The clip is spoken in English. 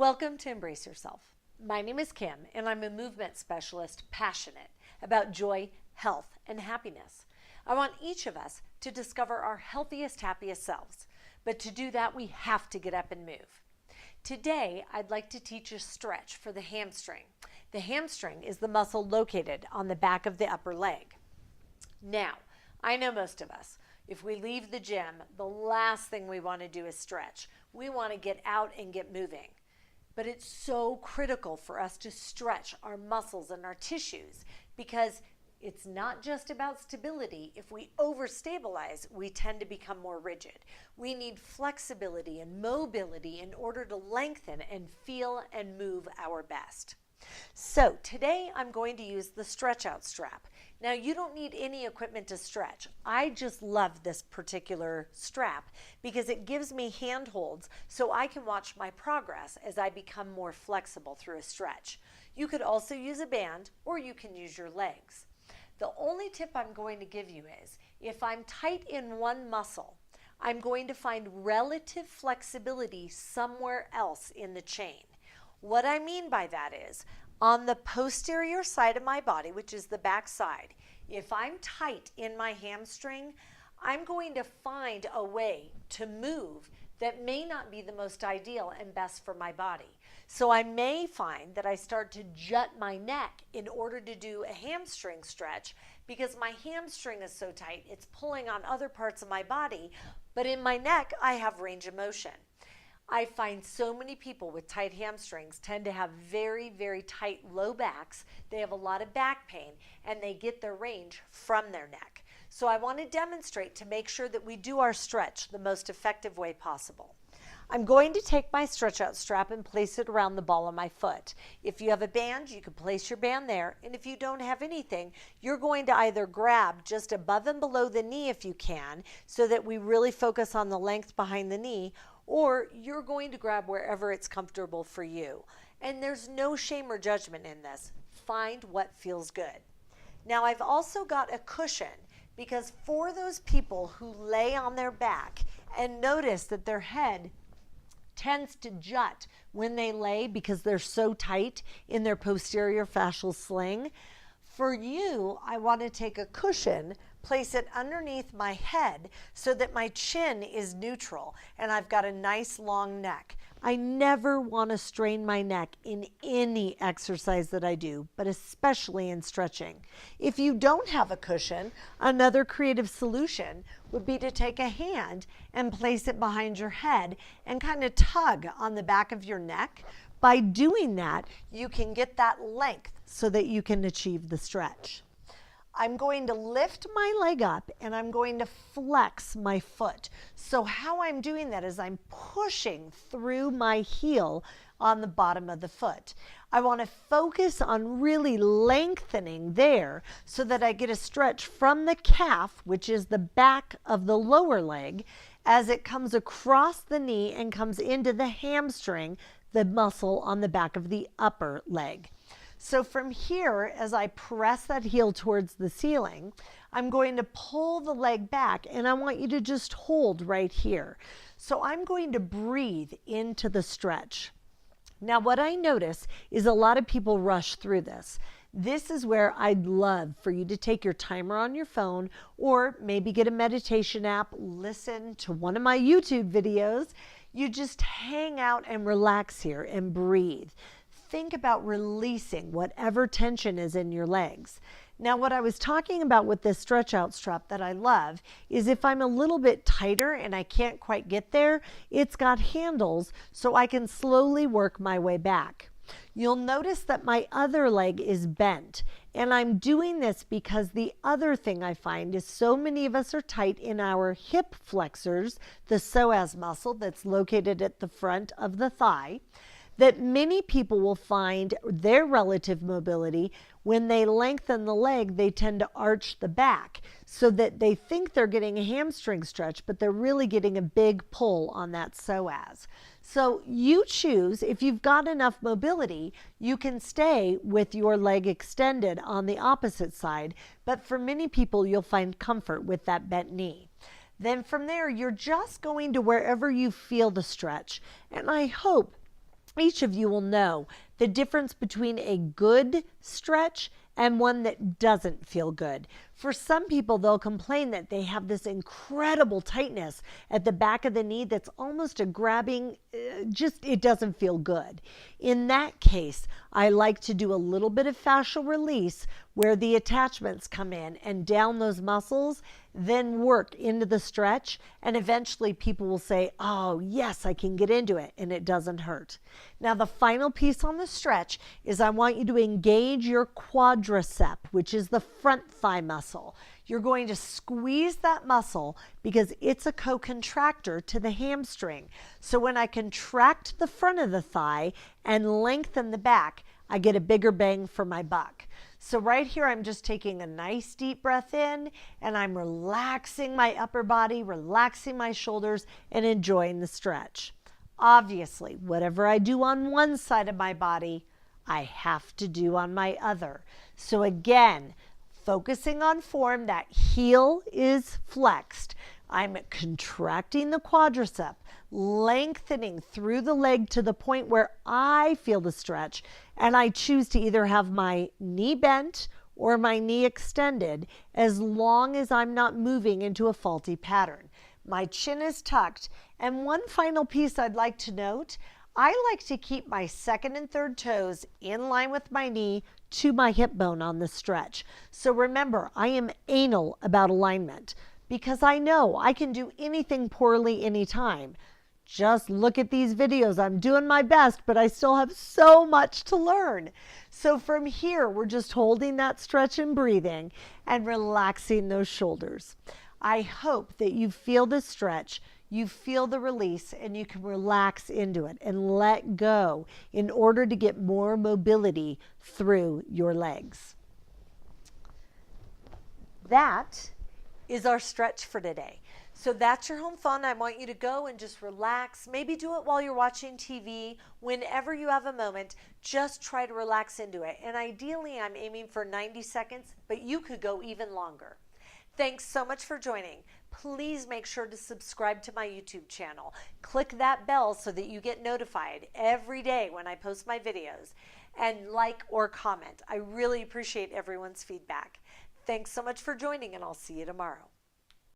Welcome to Embrace Yourself. My name is Kim, and I'm a movement specialist passionate about joy, health, and happiness. I want each of us to discover our healthiest, happiest selves. But to do that, we have to get up and move. Today, I'd like to teach a stretch for the hamstring. The hamstring is the muscle located on the back of the upper leg. Now, I know most of us, if we leave the gym, the last thing we want to do is stretch. We want to get out and get moving. But it's so critical for us to stretch our muscles and our tissues because it's not just about stability. If we overstabilize, we tend to become more rigid. We need flexibility and mobility in order to lengthen and feel and move our best. So today I'm going to use the stretch out strap. Now you don't need any equipment to stretch. I just love this particular strap because it gives me handholds so I can watch my progress as I become more flexible through a stretch. You could also use a band or you can use your legs. The only tip I'm going to give you is if I'm tight in one muscle, I'm going to find relative flexibility somewhere else in the chain. What I mean by that is, on the posterior side of my body, which is the back side, if I'm tight in my hamstring, I'm going to find a way to move that may not be the most ideal and best for my body. So I may find that I start to jut my neck in order to do a hamstring stretch because my hamstring is so tight, it's pulling on other parts of my body, but in my neck, I have range of motion. I find so many people with tight hamstrings tend to have very, very tight low backs. They have a lot of back pain and they get their range from their neck. So I want to demonstrate to make sure that we do our stretch the most effective way possible. I'm going to take my stretch out strap and place it around the ball of my foot. If you have a band, you can place your band there. And if you don't have anything, you're going to either grab just above and below the knee if you can, so that we really focus on the length behind the knee, or you're going to grab wherever it's comfortable for you. And there's no shame or judgment in this. Find what feels good. Now I've also got a cushion because for those people who lay on their back and notice that their head tends to jut when they lay because they're so tight in their posterior fascial sling, for you, I want to take a cushion, place it underneath my head so that my chin is neutral and I've got a nice long neck. I never want to strain my neck in any exercise that I do, but especially in stretching. If you don't have a cushion, another creative solution would be to take a hand and place it behind your head and kind of tug on the back of your neck. By doing that, you can get that length so that you can achieve the stretch. I'm going to lift my leg up and I'm going to flex my foot. So how I'm doing that is I'm pushing through my heel on the bottom of the foot. I want to focus on really lengthening there so that I get a stretch from the calf, which is the back of the lower leg, as it comes across the knee and comes into the hamstring, the muscle on the back of the upper leg. So from here, as I press that heel towards the ceiling, I'm going to pull the leg back and I want you to just hold right here. So I'm going to breathe into the stretch. Now what I notice is a lot of people rush through this. This is where I'd love for you to take your timer on your phone or maybe get a meditation app, listen to one of my YouTube videos. You just hang out and relax here and breathe. Think about releasing whatever tension is in your legs. Now, what I was talking about with this stretch out strap that I love is if I'm a little bit tighter and I can't quite get there, it's got handles so I can slowly work my way back. You'll notice that my other leg is bent, and I'm doing this because the other thing I find is so many of us are tight in our hip flexors, the psoas muscle that's located at the front of the thigh, that many people will find their relative mobility when they lengthen the leg, they tend to arch the back so that they think they're getting a hamstring stretch, but they're really getting a big pull on that psoas. So you choose, if you've got enough mobility, you can stay with your leg extended on the opposite side, but for many people, you'll find comfort with that bent knee. Then from there, you're just going to wherever you feel the stretch. And I hope each of you will know the difference between a good stretch and one that doesn't feel good. For some people, they'll complain that they have this incredible tightness at the back of the knee that's almost a grabbing, it doesn't feel good. In that case, I like to do a little bit of fascial release where the attachments come in and down those muscles, then work into the stretch, and eventually people will say, oh yes, I can get into it, and it doesn't hurt. Now the final piece on the stretch is I want you to engage your quadricep, which is the front thigh muscle. You're going to squeeze that muscle because it's a co-contractor to the hamstring. So when I contract the front of the thigh and lengthen the back, I get a bigger bang for my buck. So right here, I'm just taking a nice deep breath in and I'm relaxing my upper body, relaxing my shoulders, and enjoying the stretch. Obviously, whatever I do on one side of my body, I have to do on my other. So again, focusing on form, that heel is flexed. I'm contracting the quadricep, lengthening through the leg to the point where I feel the stretch, and I choose to either have my knee bent or my knee extended as long as I'm not moving into a faulty pattern. My chin is tucked, and one final piece I'd like to note, I like to keep my second and third toes in line with my knee to my hip bone on the stretch. So remember, I am anal about alignment because I know I can do anything poorly anytime. Just look at these videos. I'm doing my best, but I still have so much to learn. So from here, we're just holding that stretch and breathing and relaxing those shoulders. I hope that you feel the stretch, you feel the release, and you can relax into it and let go in order to get more mobility through your legs. That is our stretch for today. So that's your home fun. I want you to go and just relax. Maybe do it while you're watching TV. Whenever you have a moment, just try to relax into it. And ideally, I'm aiming for 90 seconds, but you could go even longer. Thanks so much for joining. Please make sure to subscribe to my YouTube channel. Click that bell so that you get notified every day when I post my videos. And like or comment. I really appreciate everyone's feedback. Thanks so much for joining, and I'll see you tomorrow.